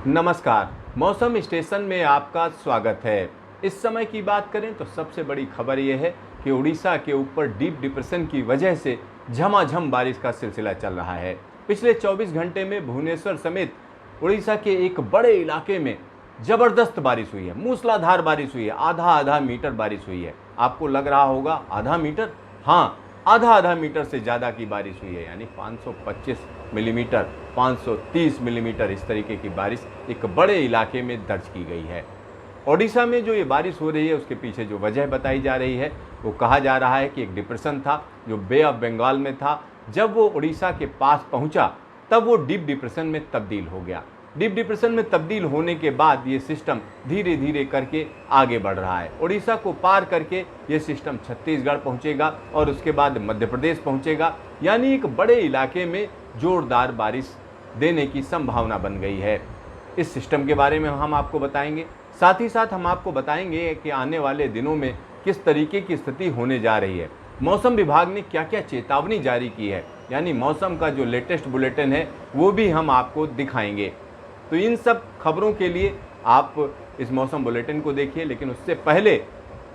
नमस्कार। मौसम स्टेशन में आपका स्वागत है। इस समय की बात करें तो सबसे बड़ी खबर यह है कि उड़ीसा के ऊपर डीप डिप्रेशन की वजह से झमाझम बारिश का सिलसिला चल रहा है। पिछले 24 घंटे में भुवनेश्वर समेत उड़ीसा के एक बड़े इलाके में जबरदस्त बारिश हुई है, मूसलाधार बारिश हुई है, आधा मीटर बारिश हुई है। आपको लग रहा होगा आधा मीटर, हाँ, आधा मीटर से ज़्यादा की बारिश हुई है, यानी 525 मिलीमीटर, 530 मिलीमीटर इस तरीके की बारिश एक बड़े इलाके में दर्ज की गई है। ओडिशा में जो ये बारिश हो रही है उसके पीछे जो वजह बताई जा रही है वो कहा जा रहा है कि एक डिप्रेशन था जो बे ऑफ बंगाल में था। जब वो उड़ीसा के पास पहुंचा तब वो डीप डिप्रेशन में तब्दील हो गया। डीप डिप्रेशन में तब्दील होने के बाद ये सिस्टम धीरे धीरे करके आगे बढ़ रहा है। उड़ीसा को पार करके ये सिस्टम छत्तीसगढ़ पहुंचेगा और उसके बाद मध्य प्रदेश पहुंचेगा, यानी एक बड़े इलाके में जोरदार बारिश देने की संभावना बन गई है। इस सिस्टम के बारे में हम आपको बताएंगे, साथ ही साथ हम आपको बताएंगे कि आने वाले दिनों में किस तरीके की स्थिति होने जा रही है। मौसम विभाग ने क्या क्या चेतावनी जारी की है, यानी मौसम का जो लेटेस्ट बुलेटिन है वो भी हम आपको दिखाएंगे। तो इन सब खबरों के लिए आप इस मौसम बुलेटिन को देखिए, लेकिन उससे पहले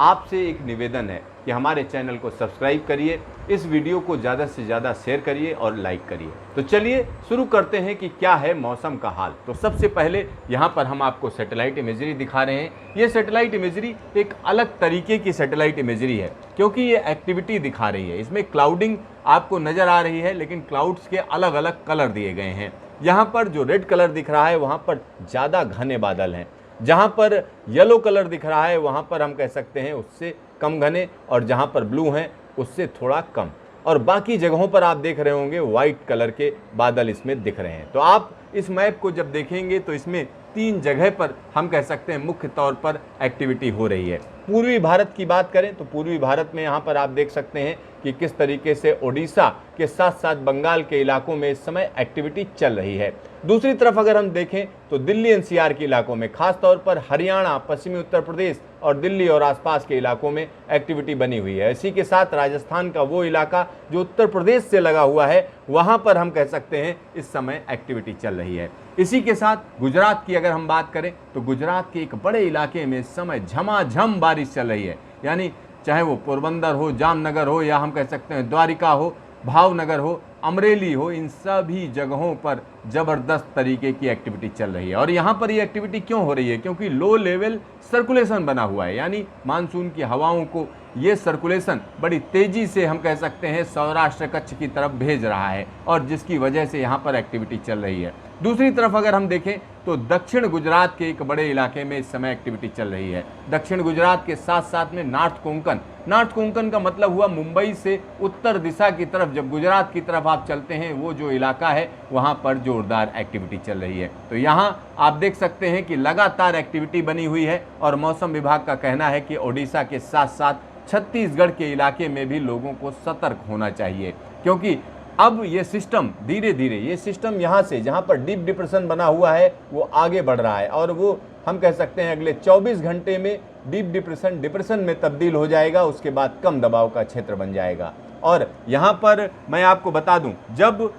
आपसे एक निवेदन है कि हमारे चैनल को सब्सक्राइब करिए, इस वीडियो को ज़्यादा से ज़्यादा शेयर करिए और लाइक करिए। तो चलिए शुरू करते हैं कि क्या है मौसम का हाल। तो सबसे पहले यहाँ पर हम आपको सैटेलाइट इमेजरी दिखा रहे हैं। ये सैटेलाइट इमेजरी एक अलग तरीके की सैटेलाइट इमेजरी है क्योंकि ये एक्टिविटी दिखा रही है। इसमें क्लाउडिंग आपको नज़र आ रही है, लेकिन क्लाउड्स के अलग अलग कलर दिए गए हैं। यहाँ पर जो रेड कलर दिख रहा है वहाँ पर ज़्यादा घने बादल हैं, जहाँ पर येलो कलर दिख रहा है वहाँ पर हम कह सकते हैं उससे कम घने, और जहाँ पर ब्लू हैं उससे थोड़ा कम, और बाकी जगहों पर आप देख रहे होंगे वाइट कलर के बादल इसमें दिख रहे हैं। तो आप इस मैप को जब देखेंगे तो इसमें 3 जगह पर हम कह सकते हैं मुख्य तौर पर एक्टिविटी हो रही है। पूर्वी भारत की बात करें तो पूर्वी भारत में यहाँ पर आप देख सकते हैं कि किस तरीके से ओडिशा के साथ साथ बंगाल के इलाकों में इस समय एक्टिविटी चल रही है। दूसरी तरफ अगर हम देखें तो दिल्ली एनसीआर के इलाकों में, खास तौर पर हरियाणा, पश्चिमी उत्तर प्रदेश और दिल्ली और आसपास के इलाकों में एक्टिविटी बनी हुई है। इसी के साथ राजस्थान का वो इलाका जो उत्तर प्रदेश से लगा हुआ है, वहाँ पर हम कह सकते हैं इस समय एक्टिविटी चल रही है। इसी के साथ गुजरात की अगर हम बात करें तो गुजरात के एक बड़े इलाके में इस समय झमाझम बारिश चल रही है, यानी चाहे वो पोरबंदर हो, जामनगर हो, या हम कह सकते हैं द्वारिका हो, भावनगर हो, अमरेली हो, इन सभी जगहों पर ज़बरदस्त तरीके की एक्टिविटी चल रही है। और यहाँ पर ये एक्टिविटी क्यों हो रही है? क्योंकि लो लेवल सर्कुलेशन बना हुआ है, यानी मानसून की हवाओं को ये सर्कुलेशन बड़ी तेज़ी से हम कह सकते हैं सौराष्ट्र कच्छ की तरफ भेज रहा है, और जिसकी वजह से यहाँ पर एक्टिविटी चल रही है। दूसरी तरफ अगर हम देखें तो दक्षिण गुजरात के एक बड़े इलाके में इस समय एक्टिविटी चल रही है। दक्षिण गुजरात के साथ साथ में नॉर्थ कोंकण का मतलब हुआ मुंबई से उत्तर दिशा की तरफ, जब गुजरात की तरफ आप चलते हैं वो जो इलाका है वहाँ पर जोरदार एक्टिविटी चल रही है। तो यहाँ आप देख सकते हैं कि लगातार एक्टिविटी बनी हुई है, और मौसम विभाग का कहना है कि ओडिशा के साथ साथ छत्तीसगढ़ के इलाके में भी लोगों को सतर्क होना चाहिए, क्योंकि अब ये सिस्टम धीरे धीरे, ये सिस्टम यहाँ से जहाँ पर डीप डिप्रेशन बना हुआ है वो आगे बढ़ रहा है, और वो हम कह सकते हैं अगले 24 घंटे में डीप डिप्रेशन में तब्दील हो जाएगा। उसके बाद कम दबाव का क्षेत्र बन जाएगा। और यहाँ पर मैं आपको बता दूं, जब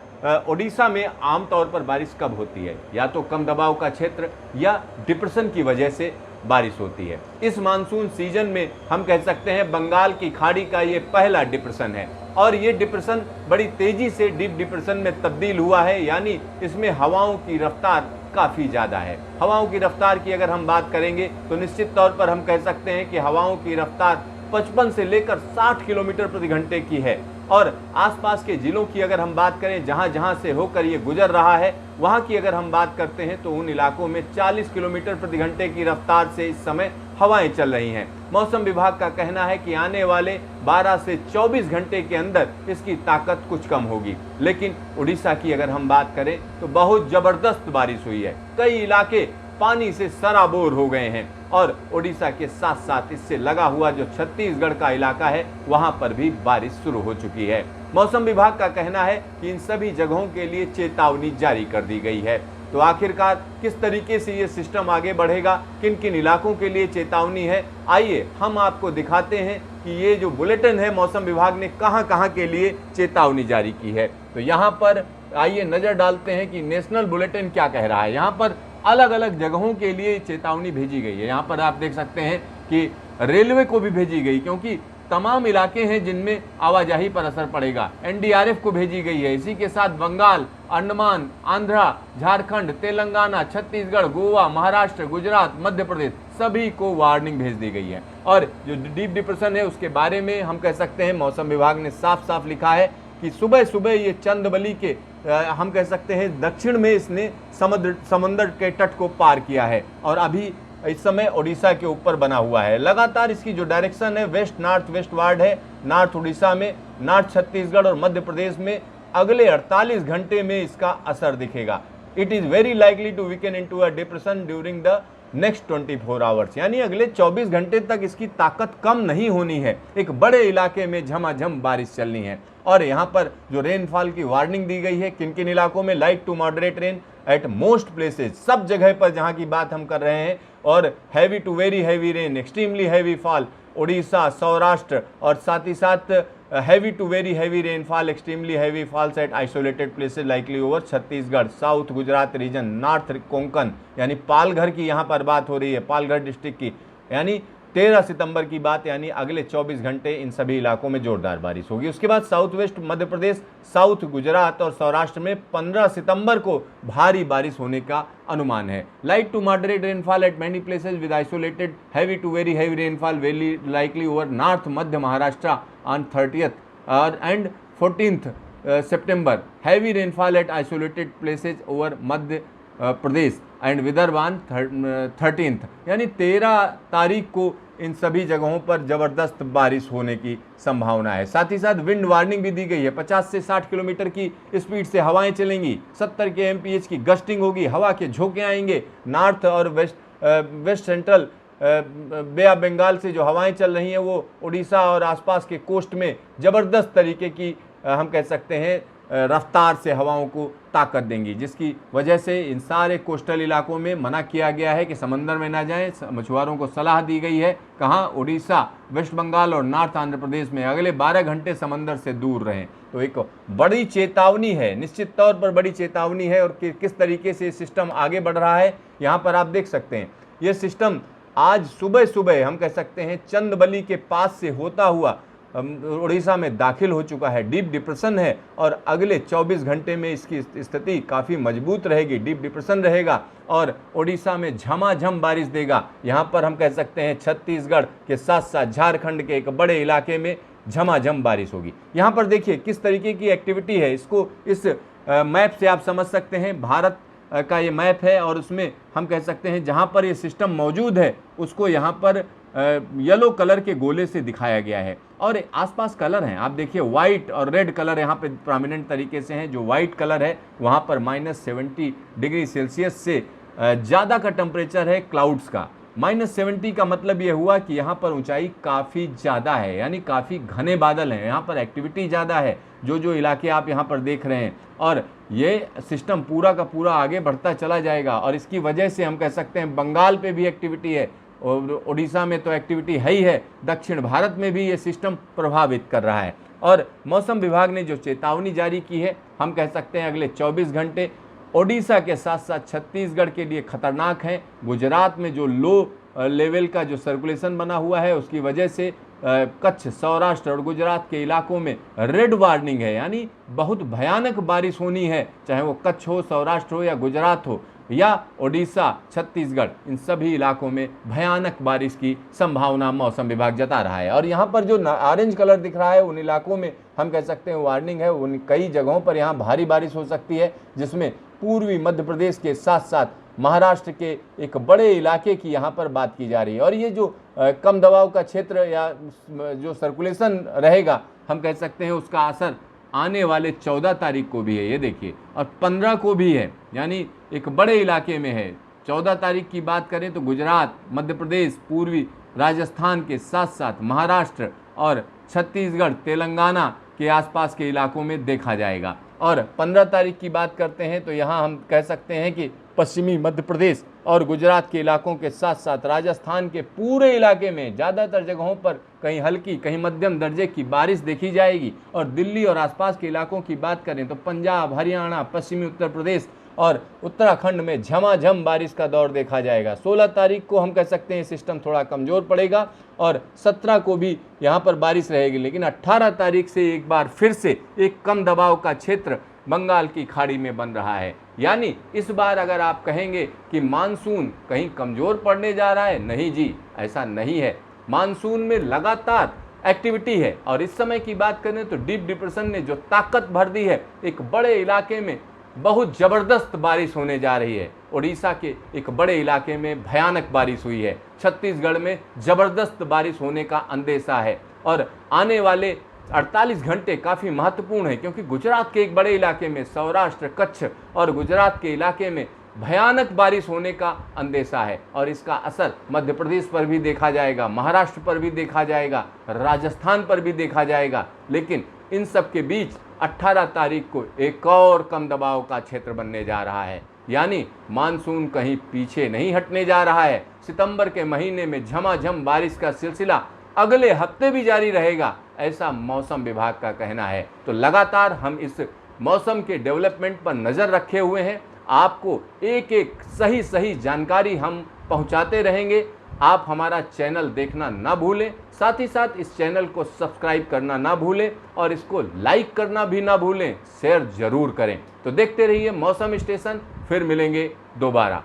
ओडिशा में आमतौर पर बारिश कब होती है, या तो कम दबाव का क्षेत्र या डिप्रेशन की वजह से बारिश होती है। इस मानसून सीजन में हम कह सकते हैं बंगाल की खाड़ी का ये पहला डिप्रेशन है, और ये डिप्रेशन बड़ी तेजी से डीप डिप्रेशन में तब्दील हुआ है, यानी इसमें हवाओं की रफ्तार काफ़ी ज़्यादा है। हवाओं की रफ्तार की अगर हम बात करेंगे तो निश्चित तौर पर हम कह सकते हैं कि हवाओं की रफ्तार 55 से लेकर 60 किलोमीटर प्रति घंटे की है। और आसपास के जिलों की अगर हम बात करें जहां जहां से होकर ये गुजर रहा है, वहां की अगर हम बात करते हैं तो उन इलाकों में 40 किलोमीटर प्रति घंटे की रफ्तार से इस समय हवाएं चल रही हैं। मौसम विभाग का कहना है कि आने वाले 12 से 24 घंटे के अंदर इसकी ताकत कुछ कम होगी। लेकिन उड़ीसा की अगर हम बात करें तो बहुत ज़बरदस्त बारिश हुई है। कई इलाके पानी से सराबोर हो गए हैं, और ओडिशा के साथ साथ इससे लगा हुआ जो छत्तीसगढ़ का इलाका है वहां पर भी बारिश शुरू हो चुकी है। मौसम विभाग का कहना है कि इन सभी जगहों के लिए चेतावनी जारी कर दी गई है। तो आखिरकार किस तरीके से ये सिस्टम आगे बढ़ेगा, किन किन इलाकों के लिए चेतावनी है, आइए हम आपको दिखाते हैं कि ये जो बुलेटिन है मौसम विभाग ने कहां कहां के लिए चेतावनी जारी की है। तो यहाँ पर आइए नज़र डालते हैं कि नेशनल बुलेटिन क्या कह रहा है। यहाँ पर अलग अलग जगहों के लिए चेतावनी भेजी गई है। यहाँ पर आप देख सकते हैं कि रेलवे को भी भेजी गई, क्योंकि तमाम इलाके हैं जिनमें आवाजाही पर असर पड़ेगा। एनडीआरएफ को भेजी गई है। इसी के साथ बंगाल, अंडमान, आंध्रा, झारखंड, तेलंगाना, छत्तीसगढ़, गोवा, महाराष्ट्र, गुजरात, मध्य प्रदेश सभी को वार्निंग भेज दी गई है। और जो डीप डिप्रेशन है उसके बारे में हम कह सकते हैं मौसम विभाग ने साफ साफ लिखा है कि सुबह सुबह ये चंदबली के हम कह सकते हैं दक्षिण में इसने समंदर के तट को पार किया है और अभी इस समय ओडिशा के ऊपर बना हुआ है। लगातार इसकी जो डायरेक्शन है वेस्ट नॉर्थ वेस्ट वार्ड है। नॉर्थ उड़ीसा में, नॉर्थ छत्तीसगढ़ और मध्य प्रदेश में अगले 48 घंटे में इसका असर दिखेगा। It is very likely to weaken into a depression during the next 24 hours, यानी अगले 24 घंटे तक इसकी ताकत कम नहीं होनी है। एक बड़े इलाके में झमाझम बारिश चलनी है। और यहाँ पर जो रेनफॉल की वार्निंग दी गई है, किन किन इलाकों में, light to moderate rain at most places, सब जगह पर जहाँ की बात हम कर रहे हैं, और heavy to very heavy rain, extremely heavy fall Orissa, Saurashtra, और साथ ही साथ heavy to very heavy rainfall, extremely heavy falls at isolated places likely over Chhattisgarh, south Gujarat region, north Konkan, यानी पालघर की यहाँ पर बात हो रही है, पालघर डिस्ट्रिक्ट की, यानी 13 सितंबर की बात, यानी अगले 24 घंटे इन सभी इलाकों में जोरदार बारिश होगी। उसके बाद south west Madhya Pradesh, south Gujarat और सौराष्ट्र में 15 सितंबर को भारी बारिश होने का अनुमान है। Light to moderate rainfall at many places with isolated heavy to very heavy rainfall very likely over north Madhya Maharashtra on 30th and 14th September, heavy rainfall at isolated places over Madhya Pradesh and Vidarbha on 13th, यानी 13 तारीख को इन सभी जगहों पर जबरदस्त बारिश होने की संभावना है। साथ ही साथ विंड वार्निंग भी दी गई है। 50 से 60 किलोमीटर की स्पीड से हवाएं चलेंगी, 70 के एमपीएच की गस्टिंग होगी, हवा के झोंके आएंगे। नॉर्थ और west central bay of Bengal से जो हवाएं चल रही हैं वो उड़ीसा और आसपास के कोस्ट में जबरदस्त तरीके की हम कह सकते हैं रफ्तार से हवाओं को ताकत देंगी, जिसकी वजह से इन सारे कोस्टल इलाकों में मना किया गया है कि समंदर में ना जाएं। मछुआरों को सलाह दी गई है, कहाँ, उड़ीसा, वेस्ट बंगाल और नॉर्थ आंध्र प्रदेश में अगले 12 घंटे समंदर से दूर रहें। तो एक बड़ी चेतावनी है, निश्चित तौर पर बड़ी चेतावनी है। और किस तरीके से सिस्टम आगे बढ़ रहा है यहाँ पर आप देख सकते हैं। ये सिस्टम आज सुबह सुबह हम कह सकते हैं चंदबली के पास से होता हुआ उड़ीसा में दाखिल हो चुका है। डीप डिप्रेशन है और अगले 24 घंटे में इसकी स्थिति काफ़ी मजबूत रहेगी, डीप डिप्रेशन रहेगा और उड़ीसा में झमाझम बारिश देगा। यहाँ पर हम कह सकते हैं छत्तीसगढ़ के साथ साथ झारखंड के एक बड़े इलाके में झमाझम बारिश होगी। यहाँ पर देखिए किस तरीके की एक्टिविटी है, इसको इस मैप से आप समझ सकते हैं। भारत का ये मैप है और उसमें हम कह सकते हैं जहाँ पर ये सिस्टम मौजूद है उसको यहाँ पर येलो कलर के गोले से दिखाया गया है और आसपास कलर हैं। आप देखिए व्हाइट और रेड कलर यहाँ पे प्रोमिनेंट तरीके से हैं। जो व्हाइट कलर है वहाँ पर -70 डिग्री सेल्सियस से ज़्यादा का टेम्परेचर है क्लाउड्स का। -70 का मतलब ये हुआ कि यहाँ पर ऊंचाई काफ़ी ज़्यादा है, यानी काफ़ी घने बादल हैं, यहाँ पर एक्टिविटी ज़्यादा है। जो इलाके आप यहाँ पर देख रहे हैं और ये सिस्टम पूरा का पूरा आगे बढ़ता चला जाएगा और इसकी वजह से हम कह सकते हैं बंगाल पे भी एक्टिविटी है और उड़ीसा में तो एक्टिविटी है ही है, दक्षिण भारत में भी ये सिस्टम प्रभावित कर रहा है। और मौसम विभाग ने जो चेतावनी जारी की है हम कह सकते हैं अगले 24 घंटे ओडिशा के साथ साथ छत्तीसगढ़ के लिए खतरनाक है। गुजरात में जो लो लेवल का जो सर्कुलेशन बना हुआ है उसकी वजह से कच्छ, सौराष्ट्र और गुजरात के इलाकों में रेड वार्निंग है, यानी बहुत भयानक बारिश होनी है, चाहे वो कच्छ हो, सौराष्ट्र हो या गुजरात हो या ओडिशा, छत्तीसगढ़, इन सभी इलाकों में भयानक बारिश की संभावना मौसम विभाग जता रहा है। और यहाँ पर जो ऑरेंज कलर दिख रहा है उन इलाकों में हम कह सकते हैं वार्निंग है। उन कई जगहों पर यहाँ भारी बारिश हो सकती है, जिसमें पूर्वी मध्य प्रदेश के साथ साथ महाराष्ट्र के एक बड़े इलाके की यहाँ पर बात की जा रही है। और ये जो कम दबाव का क्षेत्र या जो सर्कुलेशन रहेगा हम कह सकते हैं उसका असर आने वाले 14 तारीख को भी है, ये देखिए, और 15 को भी है, यानी एक बड़े इलाके में है। 14 तारीख की बात करें तो गुजरात, मध्य प्रदेश, पूर्वी राजस्थान के साथ साथ महाराष्ट्र और छत्तीसगढ़, तेलंगाना के आसपास के इलाकों में देखा जाएगा। और 15 तारीख की बात करते हैं तो यहाँ हम कह सकते हैं कि पश्चिमी मध्य प्रदेश और गुजरात के इलाकों के साथ साथ राजस्थान के पूरे इलाके में ज़्यादातर जगहों पर कहीं हल्की कहीं मध्यम दर्जे की बारिश देखी जाएगी। और दिल्ली और आसपास के इलाकों की बात करें तो पंजाब, हरियाणा, पश्चिमी उत्तर प्रदेश और उत्तराखंड में झमाझम बारिश का दौर देखा जाएगा। 16 तारीख को हम कह सकते हैं सिस्टम थोड़ा कमज़ोर पड़ेगा और 17 को भी यहाँ पर बारिश रहेगी, लेकिन 18 तारीख से एक बार फिर से एक कम दबाव का क्षेत्र बंगाल की खाड़ी में बन रहा है। यानी इस बार अगर आप कहेंगे कि मानसून कहीं कमज़ोर पड़ने जा रहा है, नहीं जी, ऐसा नहीं है। मानसून में लगातार एक्टिविटी है और इस समय की बात करें तो डीप डिप्रेशन ने जो ताकत भर दी है, एक बड़े इलाके में बहुत ज़बरदस्त बारिश होने जा रही है। उड़ीसा के एक बड़े इलाके में भयानक बारिश हुई है, छत्तीसगढ़ में ज़बरदस्त बारिश होने का अंदेशा है और आने वाले 48 घंटे काफ़ी महत्वपूर्ण है, क्योंकि गुजरात के एक बड़े इलाके में, सौराष्ट्र, कच्छ और गुजरात के इलाके में भयानक बारिश होने का अंदेशा है और इसका असर मध्य प्रदेश पर भी देखा जाएगा, महाराष्ट्र पर भी देखा जाएगा, राजस्थान पर भी देखा जाएगा। लेकिन इन सब के बीच 18 तारीख को एक और कम दबाव का क्षेत्र बनने जा रहा है, यानी मानसून कहीं पीछे नहीं हटने जा रहा है। सितंबर के महीने में झमाझम बारिश का सिलसिला अगले हफ्ते भी जारी रहेगा, ऐसा मौसम विभाग का कहना है। तो लगातार हम इस मौसम के डेवलपमेंट पर नज़र रखे हुए हैं, आपको एक एक सही जानकारी हम पहुंचाते रहेंगे। आप हमारा चैनल देखना ना भूलें, साथ ही साथ इस चैनल को सब्सक्राइब करना ना भूलें और इसको लाइक करना भी ना भूलें, शेयर जरूर करें। तो देखते रहिए मौसम स्टेशन, फिर मिलेंगे दोबारा।